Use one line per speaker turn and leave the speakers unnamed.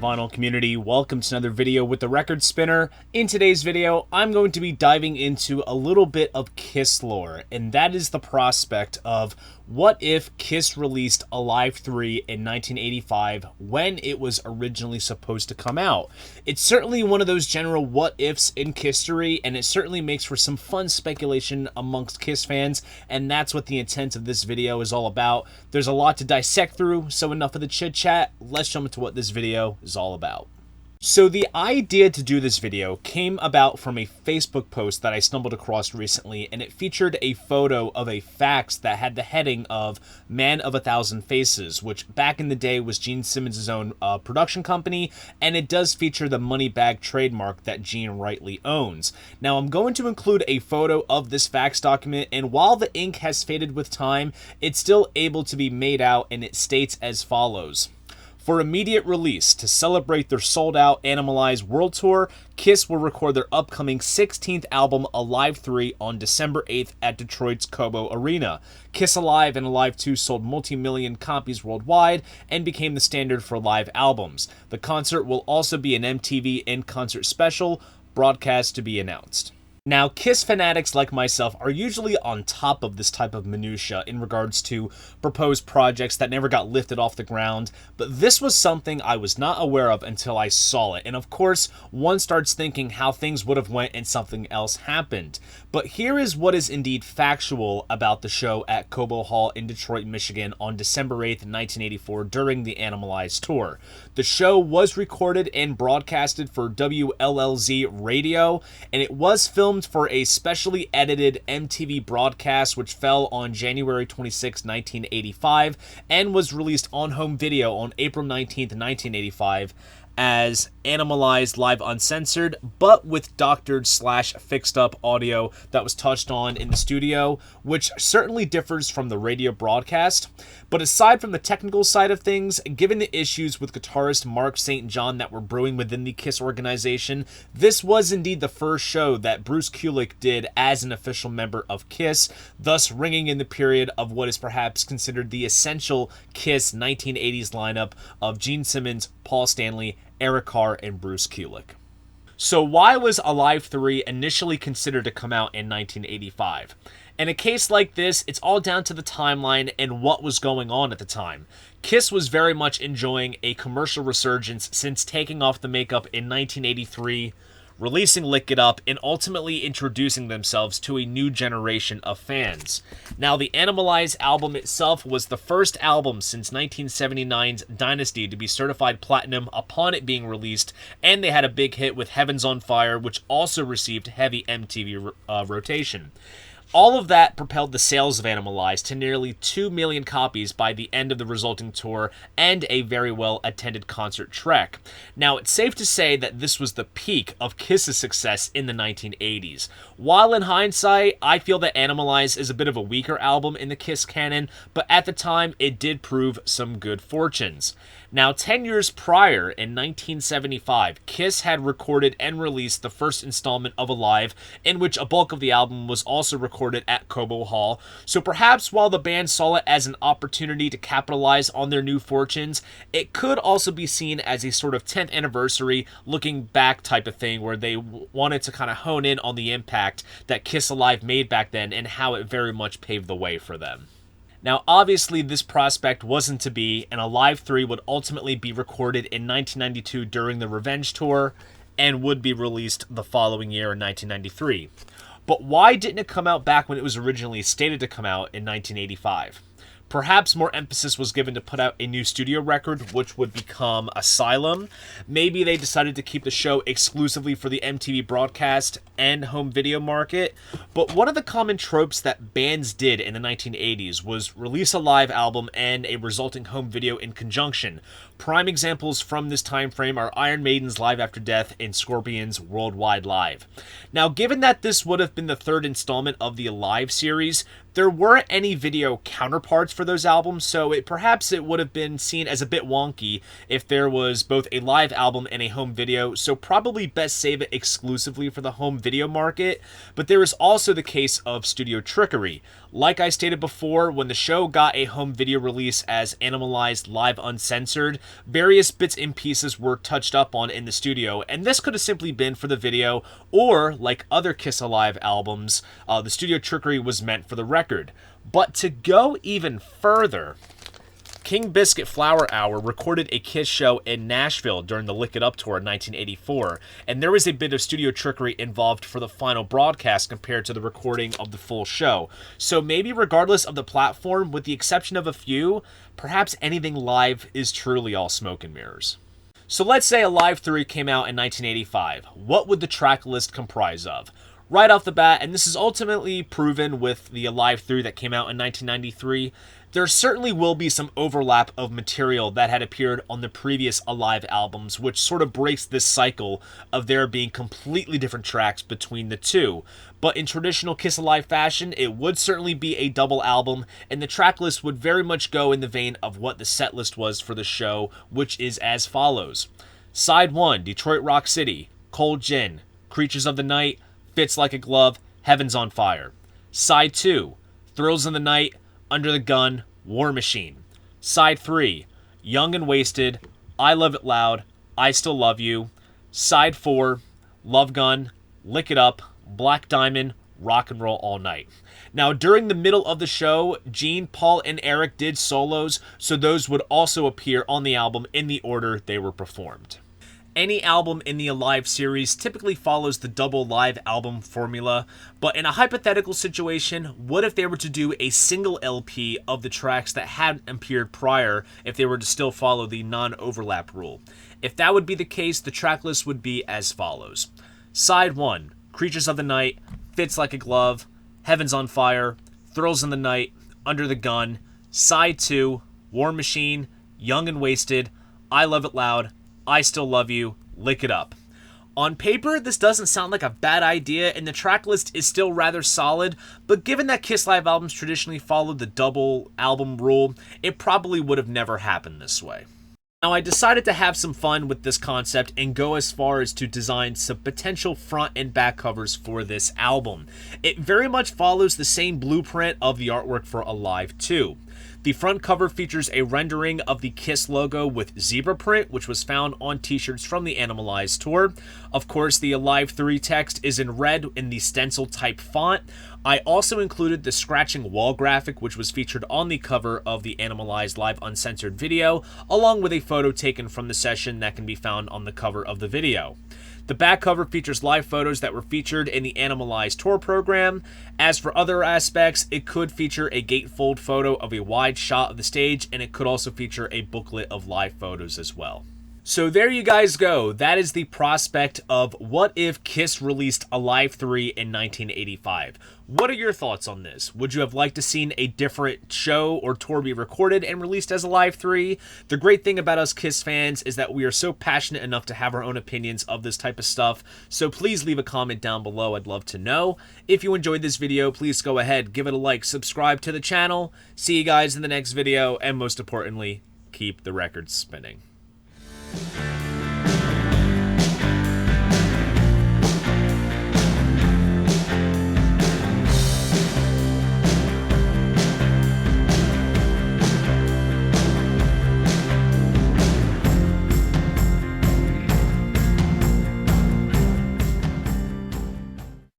vinyl community? Welcome to another video with the Record Spinner. In today's video, I'm going to be diving into a little bit of KISS lore, and that is the prospect of what if KISS released Alive 3 in 1985 when it was originally supposed to come out. It's certainly one of those general what ifs in KISStory, and it certainly makes for some fun speculation amongst KISS fans, and that's what the intent of this video is all about. There's a lot to dissect through, so enough of the chit chat. Let's jump into what this video is all about. So the idea to do this video came about from a Facebook post that I stumbled across recently, and it featured a photo of a fax that had the heading of Man of a Thousand Faces, which back in the day was Gene Simmons' own production company, and it does feature the money bag trademark that Gene rightly owns. Now I'm going to include a photo of this fax document, and while the ink has faded with time, it's still able to be made out, and it states as follows. For immediate release, to celebrate their sold-out Animalize World Tour, KISS will record their upcoming 16th album, Alive 3, on December 8th at Detroit's Cobo Arena. KISS Alive and Alive 2 sold multi-million copies worldwide and became the standard for live albums. The concert will also be an MTV in-concert special, broadcast to be announced. Now, KISS fanatics like myself are usually on top of this type of minutia in regards to proposed projects that never got lifted off the ground, but this was something I was not aware of until I saw it, and of course, one starts thinking how things would have went and something else happened. But here is what is indeed factual about the show at Cobo Hall in Detroit, Michigan on December 8th, 1984 during the Animalize tour. The show was recorded and broadcasted for WLLZ radio, and it was filmed for a specially edited MTV broadcast which fell on January 26, 1985 and was released on home video on April 19, 1985 as Animalized Live Uncensored, but with doctored / fixed up audio that was touched on in the studio, which certainly differs from the radio broadcast. But aside from the technical side of things, given the issues with guitarist Mark St. John that were brewing within the KISS organization, this was indeed the first show that Bruce Kulick did as an official member of KISS, thus ringing in the period of what is perhaps considered the essential KISS 1980s lineup of Gene Simmons, Paul Stanley, Eric Carr, and Bruce Kulick. So why was Alive 3 initially considered to come out in 1985? In a case like this, it's all down to the timeline and what was going on at the time. KISS was very much enjoying a commercial resurgence since taking off the makeup in 1983, releasing Lick It Up, and ultimately introducing themselves to a new generation of fans. Now, the Animalize album itself was the first album since 1979's Dynasty to be certified platinum upon it being released, and they had a big hit with Heaven's on Fire, which also received heavy MTV rotation. All of that propelled the sales of Animalize to nearly 2 million copies by the end of the resulting tour and a very well-attended concert trek. Now, it's safe to say that this was the peak of KISS's success in the 1980s. While in hindsight, I feel that Animalize is a bit of a weaker album in the KISS canon, but at the time, it did prove some good fortunes. Now, 10 years prior, in 1975, KISS had recorded and released the first installment of Alive, in which a bulk of the album was also recorded at Cobo Hall. So perhaps while the band saw it as an opportunity to capitalize on their new fortunes, it could also be seen as a sort of 10th anniversary looking back type of thing, where they wanted to kind of hone in on the impact that KISS Alive made back then and how it very much paved the way for them. Now, obviously, this prospect wasn't to be, and Alive 3 would ultimately be recorded in 1992 during the Revenge Tour and would be released the following year in 1993. But why didn't it come out back when it was originally stated to come out in 1985? Perhaps more emphasis was given to put out a new studio record, which would become Asylum. Maybe they decided to keep the show exclusively for the MTV broadcast and home video market. But one of the common tropes that bands did in the 1980s was release a live album and a resulting home video in conjunction. Prime examples from this time frame are Iron Maiden's Live After Death and Scorpions' Worldwide Live. Now, given that this would have been the third installment of the Alive series, there weren't any video counterparts for those albums, so perhaps it would have been seen as a bit wonky if there was both a live album and a home video, so probably best save it exclusively for the home video market. But there is also the case of studio trickery. Like I stated before, when the show got a home video release as Animalized Live Uncensored, various bits and pieces were touched up on in the studio, and this could have simply been for the video, or, like other Kiss Alive albums, the studio trickery was meant for the record. But to go even further, King Biscuit Flower Hour recorded a Kiss show in Nashville during the Lick It Up tour in 1984, and there was a bit of studio trickery involved for the final broadcast compared to the recording of the full show. So maybe regardless of the platform, with the exception of a few, perhaps anything live is truly all smoke and mirrors. So let's say Alive 3 came out in 1985. What would the track list comprise of? Right off the bat, and this is ultimately proven with the Alive 3 that came out in 1993, there certainly will be some overlap of material that had appeared on the previous Alive albums, which sort of breaks this cycle of there being completely different tracks between the two. But in traditional Kiss Alive fashion, it would certainly be a double album, and the track list would very much go in the vein of what the set list was for the show, which is as follows. Side 1, Detroit Rock City, Cold Gin, Creatures of the Night, Fits Like a Glove, Heaven's on Fire. Side 2, Thrills in the Night, Under the Gun, War Machine. Side 3, Young and Wasted, I Love It Loud, I Still Love You. Side 4, Love Gun, Lick It Up, Black Diamond, Rock and Roll All Night. Now, during the middle of the show, Gene, Paul, and Eric did solos, so those would also appear on the album in the order they were performed. Any album in the Alive series typically follows the double live album formula, but in a hypothetical situation, what if they were to do a single LP of the tracks that hadn't appeared prior if they were to still follow the non-overlap rule? If that would be the case, the track list would be as follows. Side 1, Creatures of the Night, Fits Like a Glove, Heaven's on Fire, Thrills in the Night, Under the Gun. Side 2, War Machine, Young and Wasted, I Love It Loud, I Still Love You, Lick It Up. On paper, this doesn't sound like a bad idea, and the track list is still rather solid, but given that Kiss Live albums traditionally followed the double album rule, it probably would have never happened this way. Now, I decided to have some fun with this concept and go as far as to design some potential front and back covers for this album. It very much follows the same blueprint of the artwork for Alive 2. The front cover features a rendering of the Kiss logo with zebra print, which was found on t-shirts from the Animalized tour. Of course, the Alive 3 text is in red in the stencil type font. I also included the scratching wall graphic, which was featured on the cover of the Animalized Live Uncensored video, along with a photo taken from the session that can be found on the cover of the video. The back cover features live photos that were featured in the Animalized tour program. As for other aspects, it could feature a gatefold photo of a wide shot of the stage, and it could also feature a booklet of live photos as well. So there you guys go. That is the prospect of what if Kiss released Alive 3 in 1985. What are your thoughts on this? Would you have liked to seen a different show or tour be recorded and released as Alive 3? The great thing about us Kiss fans is that we are so passionate enough to have our own opinions of this type of stuff, so please leave a comment down below. I'd love to know. If you enjoyed this video, please go ahead, give it a like, subscribe to the channel. See you guys in the next video, and most importantly, keep the records spinning.